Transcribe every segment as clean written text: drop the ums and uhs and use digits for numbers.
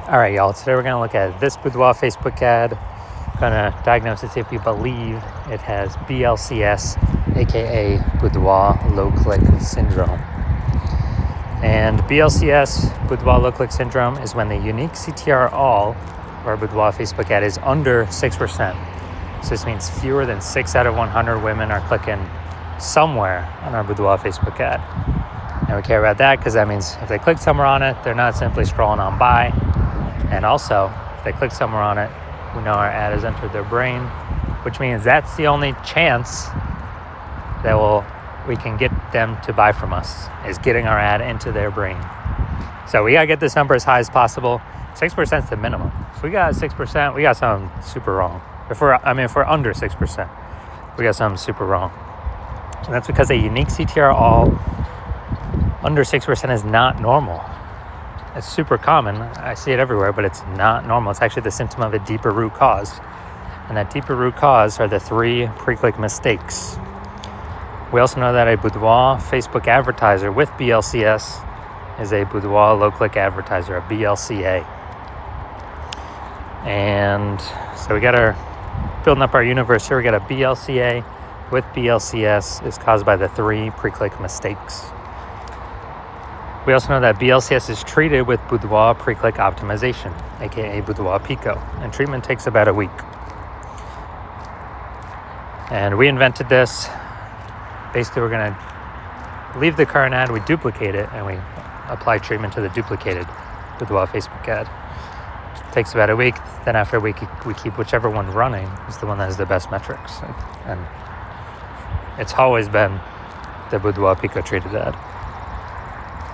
All right, y'all. Today we're going to look at this Boudoir Facebook ad. Going to diagnose it, see if we believe it has BLCS, aka Boudoir Low Click Syndrome. And BLCS, Boudoir Low Click Syndrome, is when the unique CTR all of our Boudoir Facebook ad is under 6%. So this means fewer than 6 out of 100 women are clicking somewhere on our Boudoir Facebook ad. And we care about that because that means if they click somewhere on it, they're not simply scrolling on by. And also, if they click somewhere on it, we know our ad has entered their brain, which means that's the only chance that we can get them to buy from us, is getting our ad into their brain. So we got to get this number as high as possible. 6% is the minimum. If we got 6%, we got something super wrong. If we're under 6%, we got something super wrong. And that's because a unique CTR all under 6% is not normal. It's super common. I see it everywhere, but it's not normal. It's actually the symptom of a deeper root cause. And that deeper root cause are the 3 pre-click mistakes. We also know that a Boudoir Facebook advertiser with BLCS is a Boudoir low-click advertiser, a BLCA. And so we got building up our universe here. We got a BLCA with BLCS is caused by the 3 pre-click mistakes. We also know that BLCS is treated with Boudoir pre-click optimization, aka Boudoir Pico, and treatment takes about a week. And we invented this. Basically, we're going to leave the current ad, we duplicate it, and we apply treatment to the duplicated Boudoir Facebook ad. Takes about a week. Then after a week, we keep whichever one running is the one that has the best metrics. And it's always been the Boudoir Pico treated ad.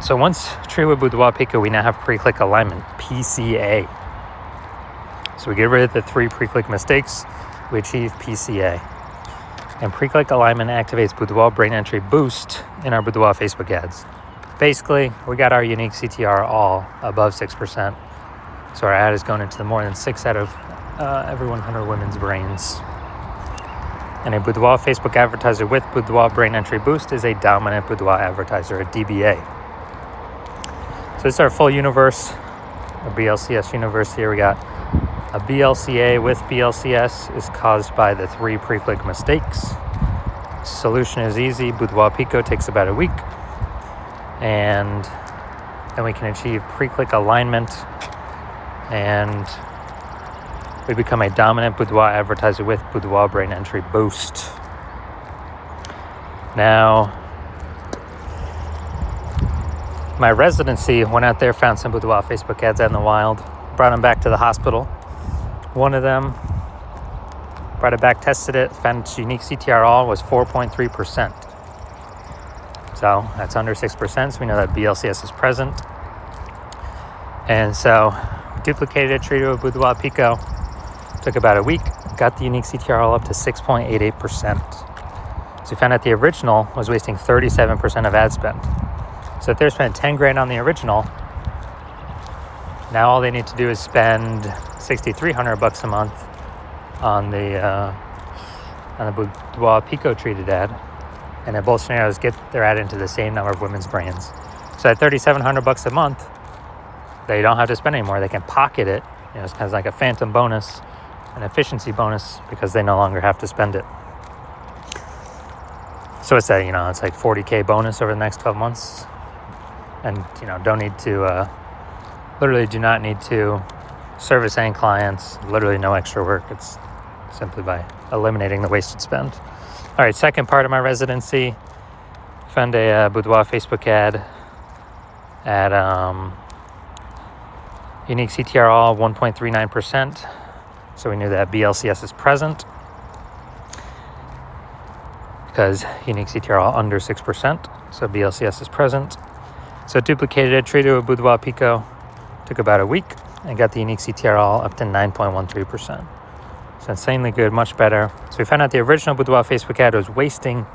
So once treated with Boudoir Pico, we now have pre-click alignment, PCA. So we get rid of the 3 pre-click mistakes, we achieve PCA. And pre-click alignment activates Boudoir brain entry boost in our Boudoir Facebook ads. Basically, we got our unique CTR all above 6%. So our ad is going into the more than 6 out of every 100 women's brains. And a Boudoir Facebook advertiser with Boudoir brain entry boost is a dominant Boudoir advertiser, a DBA. So this is our full universe, a BLCS universe here. We got a BLCA with BLCS is caused by the 3 pre-click mistakes. Solution is easy. Boudoir Pico takes about a week. And then we can achieve pre-click alignment. And we become a dominant Boudoir advertiser with Boudoir brain entry boost. Now, my residency went out there, found some Boudoir Facebook ads out in the wild, brought them back to the hospital. One of them, brought it back, tested it, found its unique CTR all was 4.3%. So that's under 6%, so we know that BLCS is present. And so we duplicated it, treated it with Boudoir Pico. Took about a week, got the unique CTR all up to 6.88%. So we found out the original was wasting 37% of ad spend. So if they're spending 10 grand on the original, now all they need to do is spend $6,300 a month on the Boudoir Pico treated ad, and in both scenarios get their ad into the same number of women's brains. So at $3,700 a month, they don't have to spend anymore. They can pocket it. It's kind of like a phantom bonus, an efficiency bonus, because they no longer have to spend it. So it's it's like $40K bonus over the next 12 months. And, don't need to, literally do not need to service any clients, literally no extra work. It's simply by eliminating the wasted spend. All right, second part of my residency, found a Boudoir Facebook ad at unique CTR all 1.39%. So we knew that BLCS is present because unique CTR all under 6%. So BLCS is present. So duplicated it, treated it with Boudoir Pico, took about a week, and got the unique CTR all up to 9.13%. So insanely good, much better. So we found out the original Boudoir Facebook ad was wasting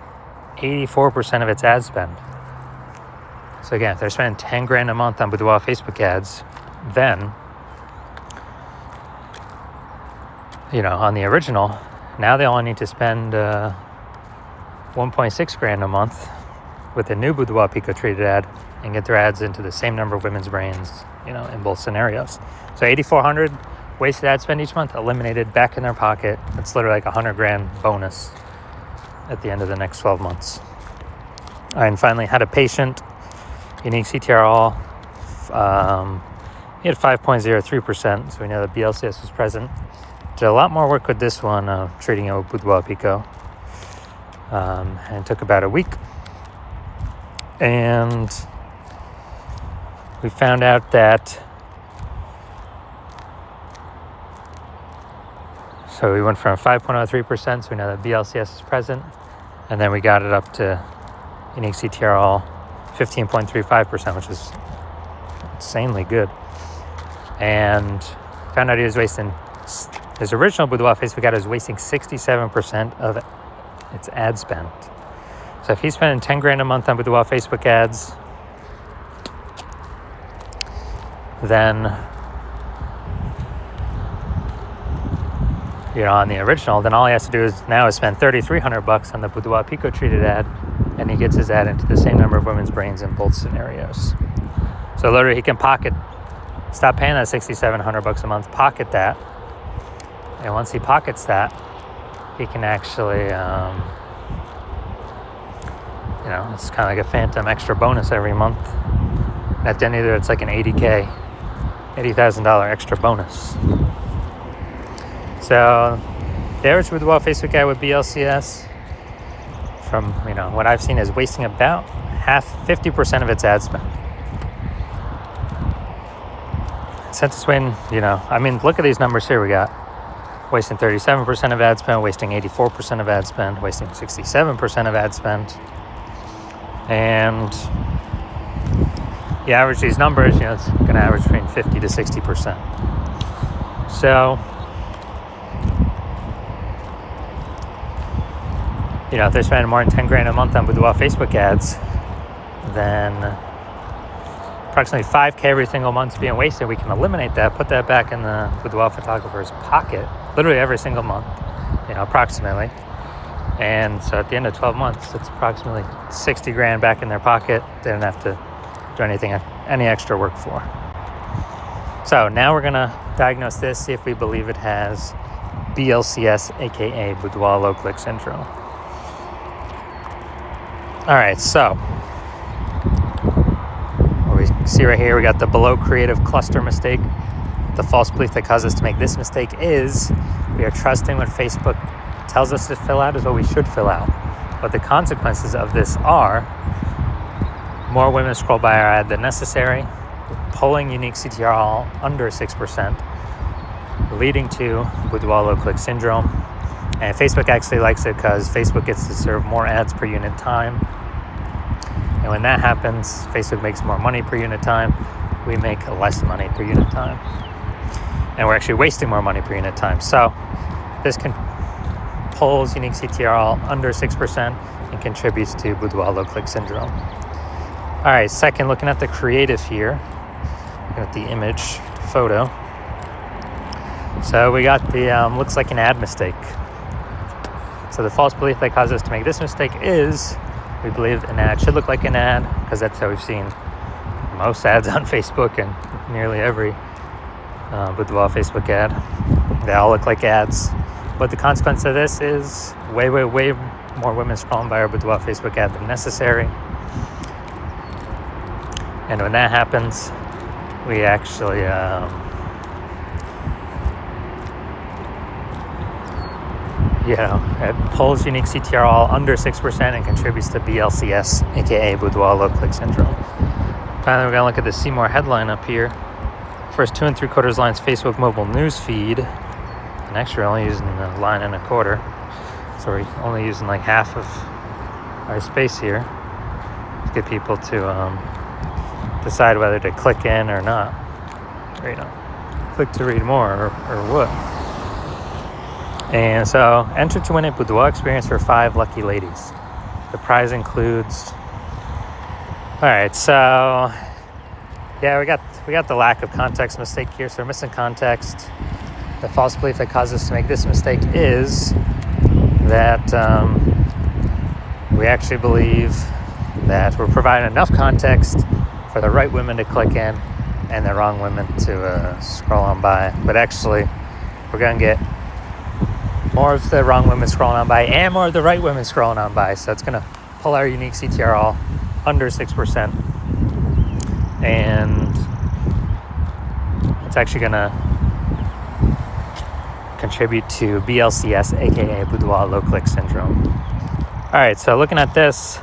84% of its ad spend. So again, if they're spending 10 grand a month on Boudoir Facebook ads, then, on the original, now they only need to spend 1.6 grand a month with the new Boudoir Pico treated ad and get their ads into the same number of women's brains, in both scenarios. So 8,400 wasted ad spend each month, eliminated, back in their pocket. It's literally like $100,000 bonus at the end of the next 12 months. All right, and finally, had a patient, unique CTRL. He had 5.03%, so we know that BLCS was present. Did a lot more work with this one, treating it with Boudoir Pico. And it took about a week. And we found out that, so we went from 5.03%, so we know that BLCS is present. And then we got it up to unique CTRL 15.35%, which is insanely good. And found out he was wasting, his original Boudoir Facebook ad was wasting 67% of its ad spend. So if he's spending $10,000 a month on Boudoir Facebook ads, then, on the original, then all he has to do is spend $3,300 on the Boudoir Pico treated ad, and he gets his ad into the same number of women's brains in both scenarios. So literally he can stop paying that $6,700 a month, pocket that, and once he pockets that, he can actually, it's kind of like a phantom extra bonus every month. And at the end of it, it's like an $80,000 extra bonus. So the average Boudoir Facebook ad with BLCS, from what I've seen, is wasting about 50% of its ad spend. Since it's when, look at these numbers here. We got wasting 37% of ad spend, wasting 84% of ad spend, wasting 67% of ad spend. And you average these numbers, it's going to average between 50 to 60%. So, if they're spending more than $10,000 a month on Boudoir Facebook ads, then approximately $5,000 every single month is being wasted. We can eliminate that, put that back in the Boudoir photographer's pocket, literally every single month, approximately. And so at the end of 12 months, it's approximately $60,000 back in their pocket. They don't have to do any extra work for. So now we're gonna diagnose this, see if we believe it has BLCS, aka Boudoir low click syndrome. All right, so what we see right here, we got the below creative cluster mistake. The false belief that caused us to make this mistake is we are trusting what Facebook tells us to fill out is what we should fill out. But the consequences of this are more women scroll by our ad than necessary, pulling unique CTRL under 6%, leading to Boudoir low click syndrome. And Facebook actually likes it because Facebook gets to serve more ads per unit time. And when that happens, Facebook makes more money per unit time. We make less money per unit time. And we're actually wasting more money per unit time. So this pulls unique CTRL under 6% and contributes to Boudoir low click syndrome. All right, second, looking at the creative here, looking at the image photo. So we got the, looks like an ad mistake. So the false belief that caused us to make this mistake is we believe an ad should look like an ad, because that's how we've seen most ads on Facebook and nearly every Boudoir Facebook ad. They all look like ads. But the consequence of this is way more women scrolling by our Boudoir Facebook ad than necessary. And when that happens, we actually it pulls unique CTRL under 6% and contributes to BLCS, aka Boudoir low click syndrome. Finally, we're gonna look at the See More headline up here. First 2 3/4 lines Facebook mobile news feed. And actually, we're only using a line and a quarter, so we're only using like half of our space here to get people to decide whether to click in or not, or click to read more or what. And so, enter to win a Boudoir experience for 5 lucky ladies. The prize includes. All right, so yeah, we got the lack of context mistake here. So we're missing context. The false belief that caused us to make this mistake is that we actually believe that we're providing enough context for the right women to click in, and the wrong women to scroll on by. But actually, we're going to get more of the wrong women scrolling on by and more of the right women scrolling on by. So it's going to pull our unique CTR all under 6%. And it's actually going to contribute to BLCS, aka Boudoir low click syndrome. All right, so looking at this,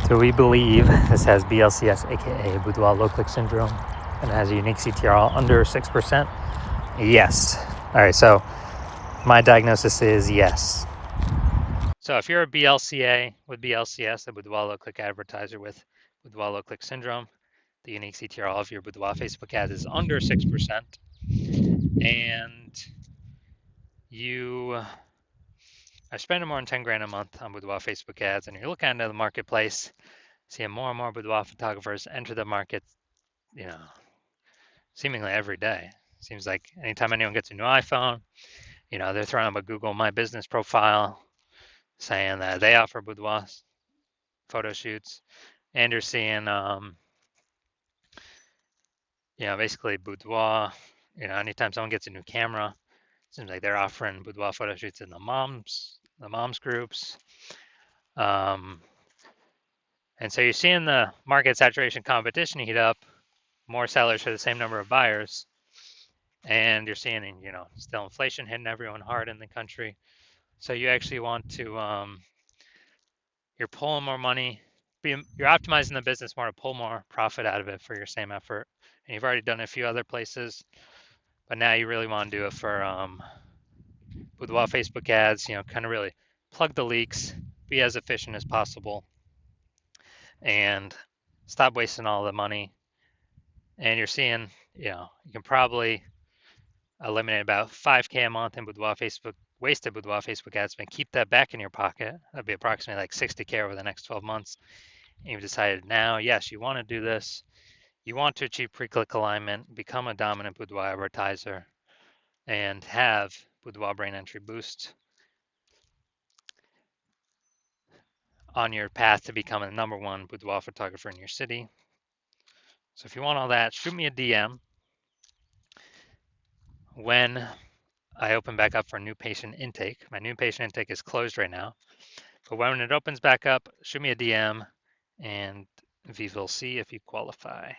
do we believe this has BLCS, aka Boudoir low click syndrome, and has a unique CTR all under 6%? Yes. All right, so my diagnosis is yes. So if you're a BLCA with BLCS, a Boudoir low click advertiser with Boudoir low click syndrome, the unique CTR all of your Boudoir Facebook ads is under 6%, and you are spending more than 10 grand a month on Boudoir Facebook ads, and you're looking into the marketplace, seeing more and more boudoir photographers enter the market, seemingly every day. Seems like anytime anyone gets a new iPhone, they're throwing up a Google My Business profile saying that they offer boudoir photo shoots, and you're seeing, basically boudoir. Anytime someone gets a new camera, seems like they're offering boudoir photo shoots in the moms groups. And so you're seeing the market saturation competition heat up, more sellers for the same number of buyers. And you're seeing, still inflation hitting everyone hard in the country. So you actually want to, you're pulling more money, you're optimizing the business more to pull more profit out of it for your same effort. And you've already done it a few other places, but now you really want to do it for Boudoir Facebook ads, kind of really plug the leaks, be as efficient as possible, and stop wasting all the money. And you're seeing, you can probably eliminate about 5K a month in wasted Boudoir Facebook ad spend. Keep that back in your pocket. That'd be approximately like 60K over the next 12 months. And you've decided now, yes, you want to do this. You want to achieve pre-click alignment, become a dominant Boudoir advertiser, and have Boudoir Brain Entry Boost on your path to becoming the #1 boudoir photographer in your city. So if you want all that, shoot me a DM when I open back up for new patient intake. My new patient intake is closed right now, but when it opens back up, shoot me a DM and we will see if you qualify.